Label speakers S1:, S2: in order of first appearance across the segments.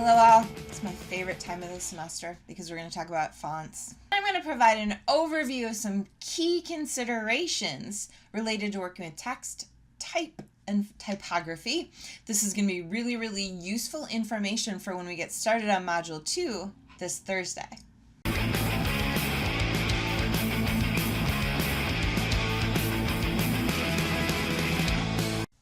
S1: Hello all, it's my favorite time of the semester because we're going to talk about fonts. I'm going to provide an overview of some key considerations related to working with text, type, and typography. This is going to be really useful information for when we get started on Module 2 this Thursday.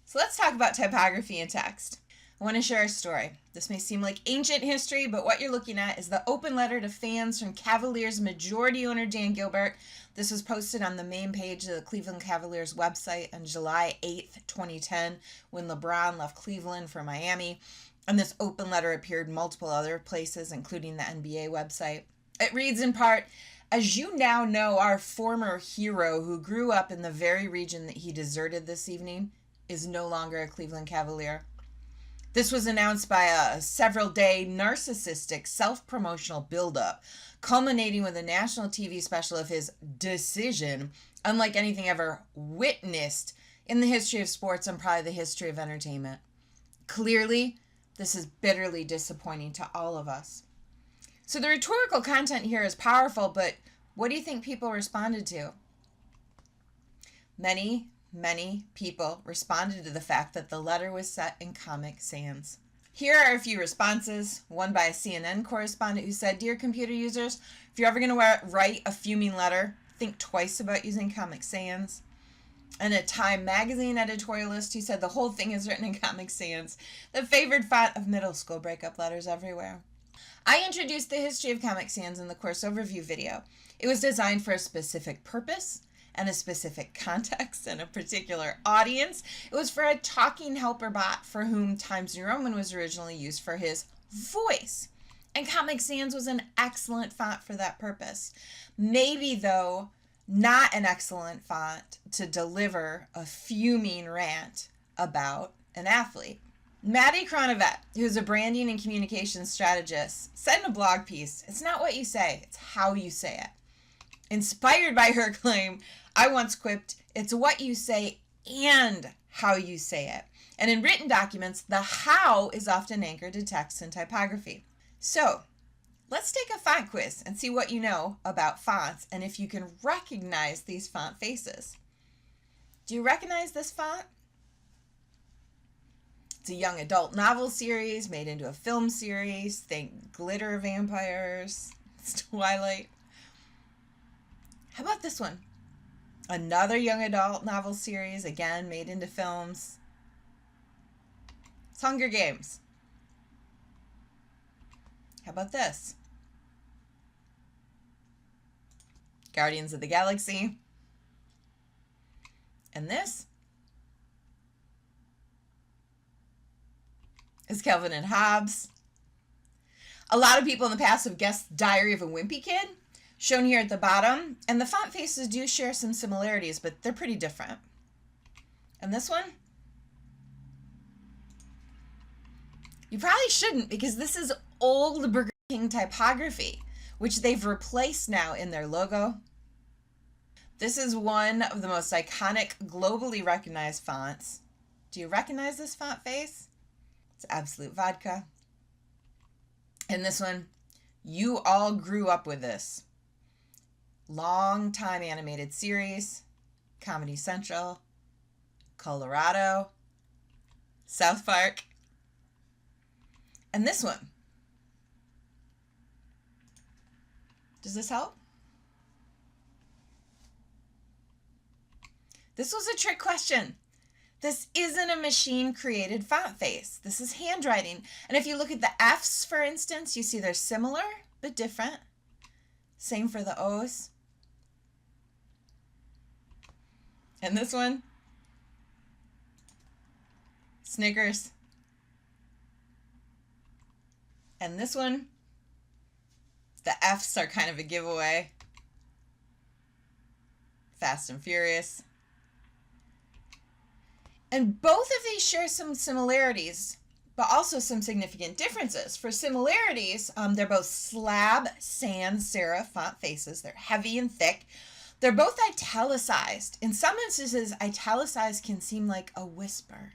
S1: So let's talk about typography and text. I want to share a story. This may seem like ancient history, but what you're looking at is the open letter to fans from Cavaliers majority owner Dan Gilbert. This was posted on the main page of the Cleveland Cavaliers website on July 8th, 2010, when LeBron left Cleveland for Miami. And this open letter appeared multiple other places, including the NBA website. It reads in part, "As you now know, our former hero who grew up in the very region that he deserted this evening is no longer a Cleveland Cavalier. This was announced by a several-day narcissistic self-promotional buildup, culminating with a national TV special of his decision, unlike anything ever witnessed in the history of sports and probably the history of entertainment. Clearly, this is bitterly disappointing to all of us." So the rhetorical content here is powerful, but what do you think people responded to? Many people responded to the fact that the letter was set in Comic Sans. Here are a few responses, one by a CNN correspondent who said, "Dear computer users, if you're ever going to write a fuming letter, think twice about using Comic Sans." And a Time magazine editorialist who said the whole thing is written in Comic Sans, the favored font of middle school breakup letters everywhere. I introduced the history of Comic Sans in the course overview video. It was designed for a specific purpose and a specific context and a particular audience. It was for a talking helper bot for whom Times New Roman was originally used for his voice. And Comic Sans was an excellent font for that purpose. Maybe, though, not an excellent font to deliver a fuming rant about an athlete. Maddie Cronavet, who's a branding and communications strategist, said in a blog piece, "It's not what you say, it's how you say it." Inspired by her claim, I once quipped, "It's what you say and how you say it." And in written documents, the how is often anchored to text and typography. So let's take a font quiz and see what you know about fonts and if you can recognize these font faces. Do you recognize this font? It's a young adult novel series made into a film series. Think glitter vampires. It's Twilight. How about this one? Another young adult novel series, again, made into films. It's Hunger Games. How about this? Guardians of the Galaxy. And this is Calvin and Hobbes. A lot of people in the past have guessed Diary of a Wimpy Kid, shown here at the bottom, and the font faces do share some similarities, but they're pretty different. And this one? You probably shouldn't, because this is old Burger King typography, which they've replaced now in their logo. This is one of the most iconic, globally recognized fonts. Do you recognize this font face? It's Absolute Vodka. And this one, you all grew up with this. Long time animated series, Comedy Central, Colorado, South Park. And this one. Does this help? This was a trick question. This isn't a machine-created font face. This is handwriting. And if you look at the F's, for instance, you see they're similar but different. Same for the O's. And this one, Snickers. And this one, the F's are kind of a giveaway. Fast and Furious. And both of these share some similarities, but also some significant differences. For similarities, they're both SLAB sans serif font faces. They're heavy and thick. They're both italicized. In some instances, italicized can seem like a whisper,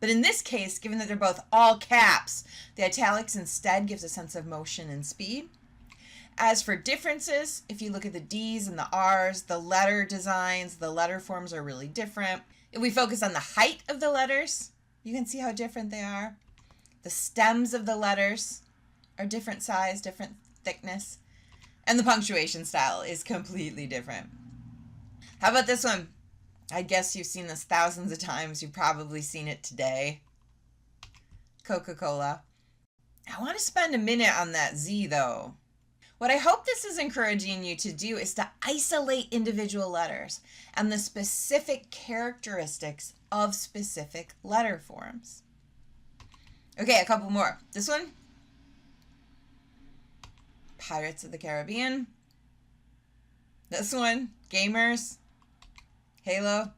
S1: But in this case, given that they're both all caps, the italics instead gives a sense of motion and speed. As for differences, if you look at the D's and the R's, the letter designs, the letter forms are really different. If we focus on the height of the letters, you can see how different they are. The stems of the letters are different size, different thickness. And the punctuation style is completely different. How about this one? I guess you've seen this thousands of times. You've probably seen it today. Coca-Cola. I want to spend a minute on that Z though. What I hope this is encouraging you to do is to isolate individual letters and the specific characteristics of specific letter forms. Okay, a couple more. This one, Pirates of the Caribbean. This one, Gamers, Halo.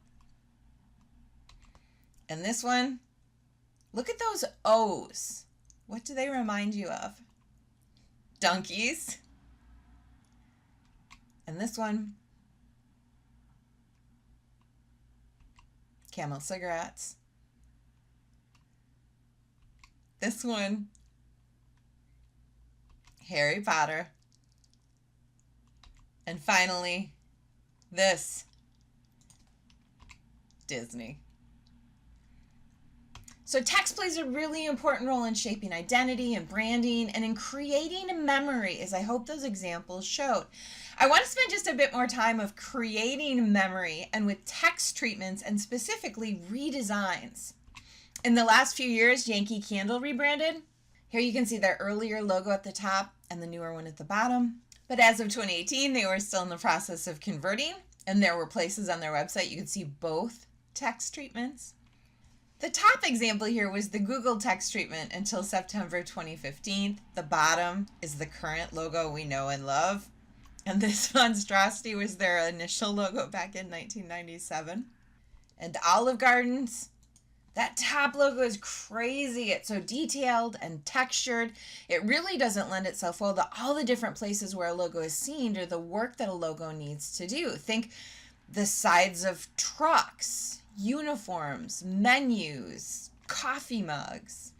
S1: And this one, look at those O's. What do they remind you of? Donkeys. And this one, Camel cigarettes. This one, Harry Potter. And finally, this, Disney. So text plays a really important role in shaping identity and branding and in creating a memory, as I hope those examples showed. I want to spend just a bit more time of creating memory and with text treatments and specifically redesigns. In the last few years, Yankee Candle rebranded. Here you can see their earlier logo at the top and the newer one at the bottom. But as of 2018, they were still in the process of converting, and there were places on their website you could see both text treatments. The top example here was the Google text treatment until September 2015. The bottom is the current logo we know and love. And this monstrosity was their initial logo back in 1997. And Olive Garden's, that top logo is crazy. It's so detailed and textured. It really doesn't lend itself well to all the different places where a logo is seen or the work that a logo needs to do. Think the sides of trucks, uniforms, menus, coffee mugs.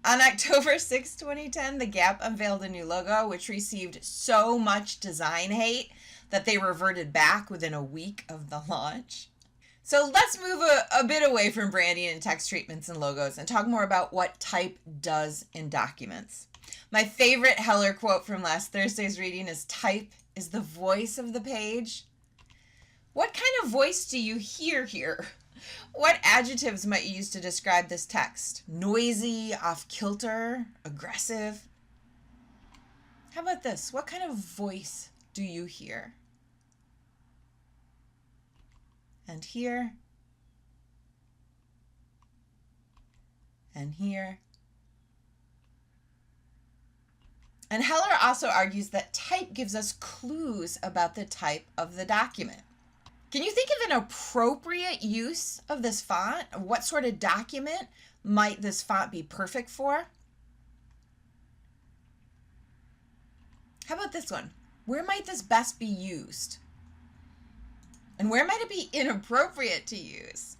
S1: On October 6, 2010, The Gap unveiled a new logo, which received so much design hate that they reverted back within a week of the launch. So let's move a bit away from branding and text treatments and logos and talk more about what type does in documents. My favorite Heller quote from last Thursday's reading is, "Type is the voice of the page." What kind of voice do you hear here? What adjectives might you use to describe this text? Noisy, off-kilter, aggressive? How about this? What kind of voice do you hear? And here. And here. And Heller also argues that type gives us clues about the type of the document. Can you think of an appropriate use of this font? What sort of document might this font be perfect for? How about this one? Where might this best be used? And where might it be inappropriate to use?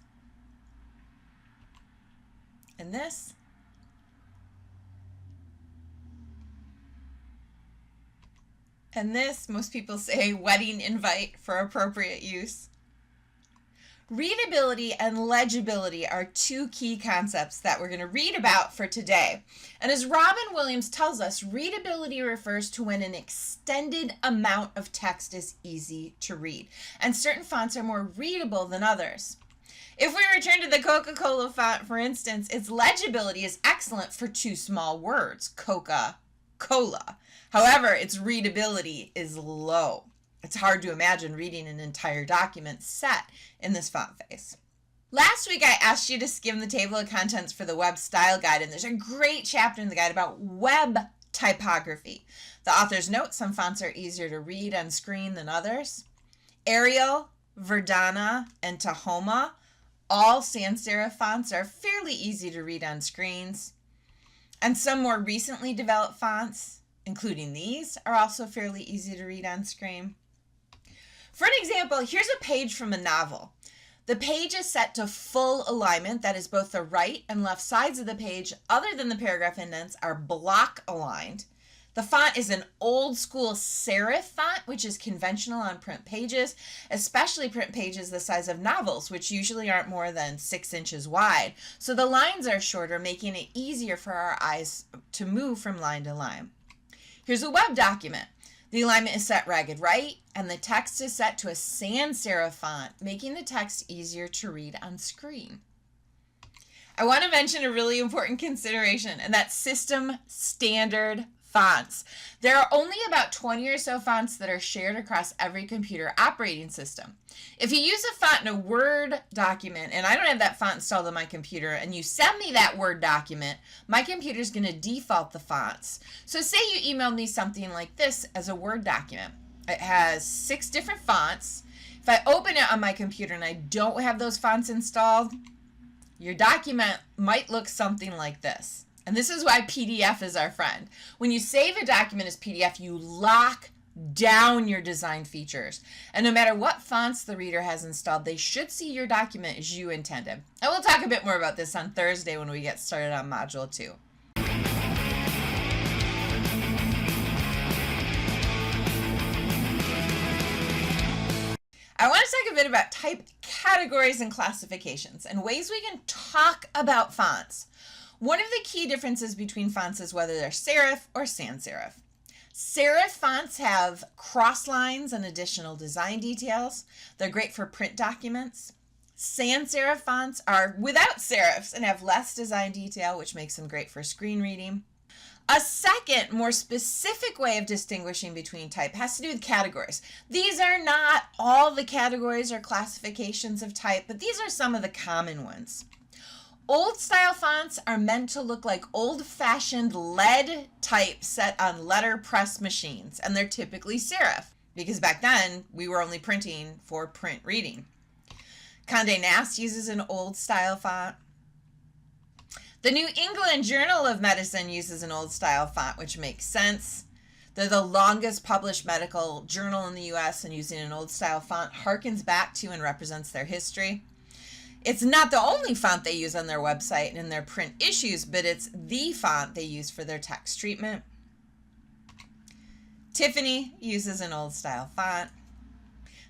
S1: And this? And this, most people say, wedding invite for appropriate use. Readability and legibility are two key concepts that we're going to read about for today. And as Robin Williams tells us, readability refers to when an extended amount of text is easy to read. And certain fonts are more readable than others. If we return to the Coca-Cola font, for instance, its legibility is excellent for two small words, Coca-Cola. However, its readability is low. It's hard to imagine reading an entire document set in this font face. Last week, I asked you to skim the table of contents for the web style guide, and there's a great chapter in the guide about web typography. The authors note some fonts are easier to read on screen than others. Arial, Verdana, and Tahoma, all sans serif fonts, are fairly easy to read on screens. And some more recently developed fonts, including these, are also fairly easy to read on screen. For an example, here's a page from a novel. The page is set to full alignment, that is both the right and left sides of the page, other than the paragraph indents, are block aligned. The font is an old school serif font, which is conventional on print pages, especially print pages the size of novels, which usually aren't more than 6 inches wide. So the lines are shorter, making it easier for our eyes to move from line to line. Here's a web document. The alignment is set ragged right, and the text is set to a sans serif font, making the text easier to read on screen. I want to mention a really important consideration, and that's system standard fonts. There are only about 20 or so fonts that are shared across every computer operating system. If you use a font in a Word document, and I don't have that font installed on my computer, and you send me that Word document, my computer is going to default the fonts. So say you emailed me something like this as a Word document. It has 6 different fonts. If I open it on my computer and I don't have those fonts installed, your document might look something like this. And this is why PDF is our friend. When you save a document as PDF, you lock down your design features. And no matter what fonts the reader has installed, they should see your document as you intended. And we'll talk a bit more about this on Thursday when we get started on Module 2. I want to talk a bit about type categories and classifications and ways we can talk about fonts. One of the key differences between fonts is whether they're serif or sans serif. Serif fonts have cross lines and additional design details. They're great for print documents. Sans serif fonts are without serifs and have less design detail, which makes them great for screen reading. A second, more specific way of distinguishing between type has to do with categories. These are not all the categories or classifications of type, but these are some of the common ones. Old style fonts are meant to look like old-fashioned lead type set on letterpress machines, and they're typically serif, because back then we were only printing for print reading. Condé Nast uses an old style font. The New England Journal of Medicine uses an old style font, which makes sense. They're the longest published medical journal in the US, and using an old style font harkens back to and represents their history. It's not the only font they use on their website and in their print issues, but it's the font they use for their text treatment. Tiffany uses an old style font.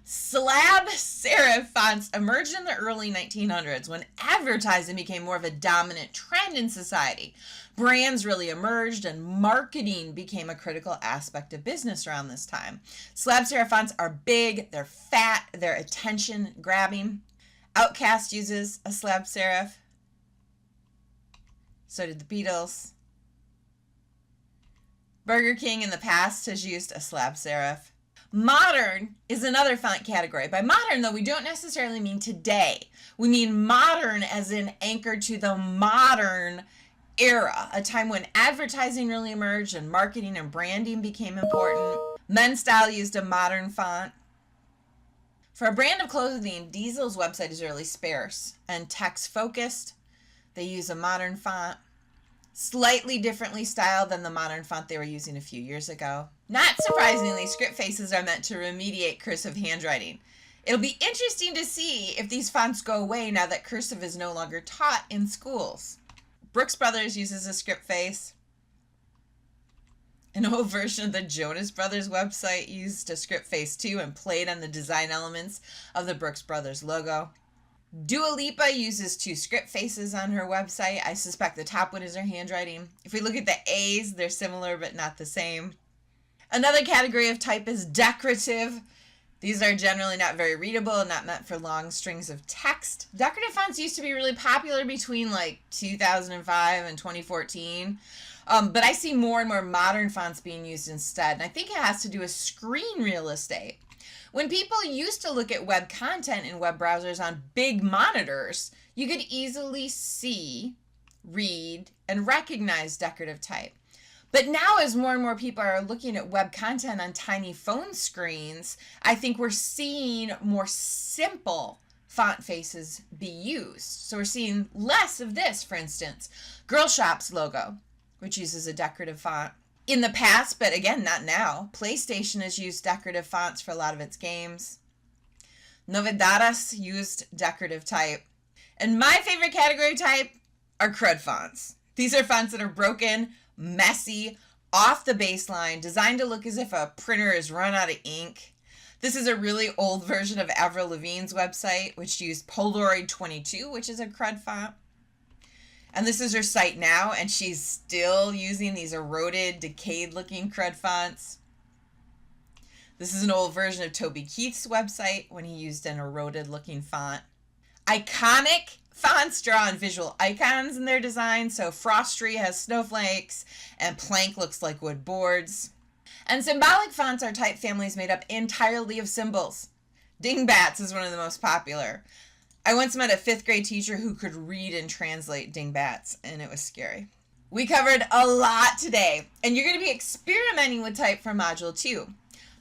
S1: SLAB serif fonts emerged in the early 1900s when advertising became more of a dominant trend in society. Brands really emerged and marketing became a critical aspect of business around this time. SLAB serif fonts are big, they're fat, they're attention grabbing. Outcast uses a SLAB serif. So did the Beatles. Burger King in the past has used a SLAB serif. Modern is another font category. By modern, though, we don't necessarily mean today. We mean modern as in anchored to the modern era, a time when advertising really emerged and marketing and branding became important. Men's Style used a modern font. For a brand of clothing, Diesel's website is really sparse and text-focused. They use a modern font, slightly differently styled than the modern font they were using a few years ago. Not surprisingly, script faces are meant to remediate cursive handwriting. It'll be interesting to see if these fonts go away now that cursive is no longer taught in schools. Brooks Brothers uses a script face. An old version of the Jonas Brothers website used a script face too and played on the design elements of the Brooks Brothers logo. Dua Lipa uses 2 script faces on her website. I suspect the top one is her handwriting. If we look at the A's, they're similar but not the same. Another category of type is decorative. These are generally not very readable and not meant for long strings of text. Decorative fonts used to be really popular between like 2005 and 2014. But I see more and more modern fonts being used instead. And I think it has to do with screen real estate. When people used to look at web content in web browsers on big monitors, you could easily see, read, and recognize decorative type. But now as more and more people are looking at web content on tiny phone screens, I think we're seeing more simple font faces be used. So we're seeing less of this, for instance, Girl Shop's logo, which uses a decorative font. In the past, but again, not now, PlayStation has used decorative fonts for a lot of its games. Novedades used decorative type. And my favorite category of type are CRUD fonts. These are fonts that are broken, messy, off the baseline, designed to look as if a printer is run out of ink. This is a really old version of Avril Lavigne's website, which used Polaroid 22, which is a CRUD font. And this is her site now, and she's still using these eroded, decayed-looking CRUD fonts. This is an old version of Toby Keith's website when he used an eroded-looking font. Iconic fonts draw on visual icons in their design, so Frosttree has snowflakes, and Plank looks like wood boards. And symbolic fonts are type families made up entirely of symbols. Dingbats is one of the most popular. I once met a 5th grade teacher who could read and translate dingbats, and it was scary. We covered a lot today, and you're going to be experimenting with type for Module 2.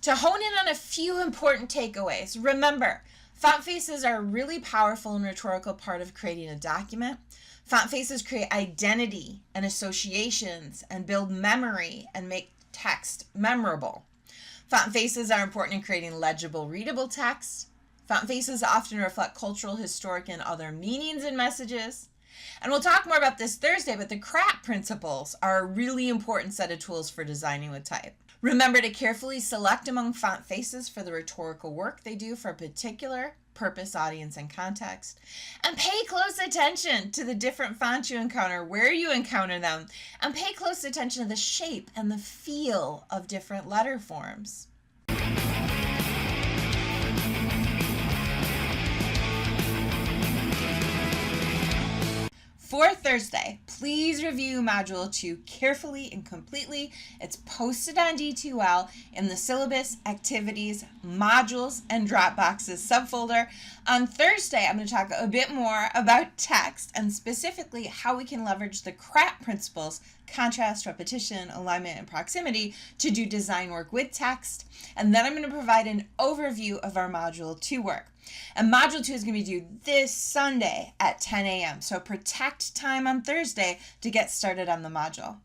S1: To hone in on a few important takeaways, remember, font faces are a really powerful and rhetorical part of creating a document. Font faces create identity and associations and build memory and make text memorable. Font faces are important in creating legible, readable text. Font faces often reflect cultural, historic, and other meanings in messages. And we'll talk more about this Thursday, but the CRAT principles are a really important set of tools for designing with type. Remember to carefully select among font faces for the rhetorical work they do for a particular purpose, audience, and context. And pay close attention to the different fonts you encounter, where you encounter them, and pay close attention to the shape and the feel of different letter forms. For Thursday, please review Module 2 carefully and completely. It's posted on D2L in the Syllabus, Activities, Modules, and Dropboxes subfolder. On Thursday, I'm going to talk a bit more about text and specifically how we can leverage the CRAT principles, contrast, repetition, alignment, and proximity, to do design work with text. And then I'm going to provide an overview of our Module 2 work. And Module 2 is going to be due this Sunday at 10 a.m. So protect time on Thursday to get started on the module.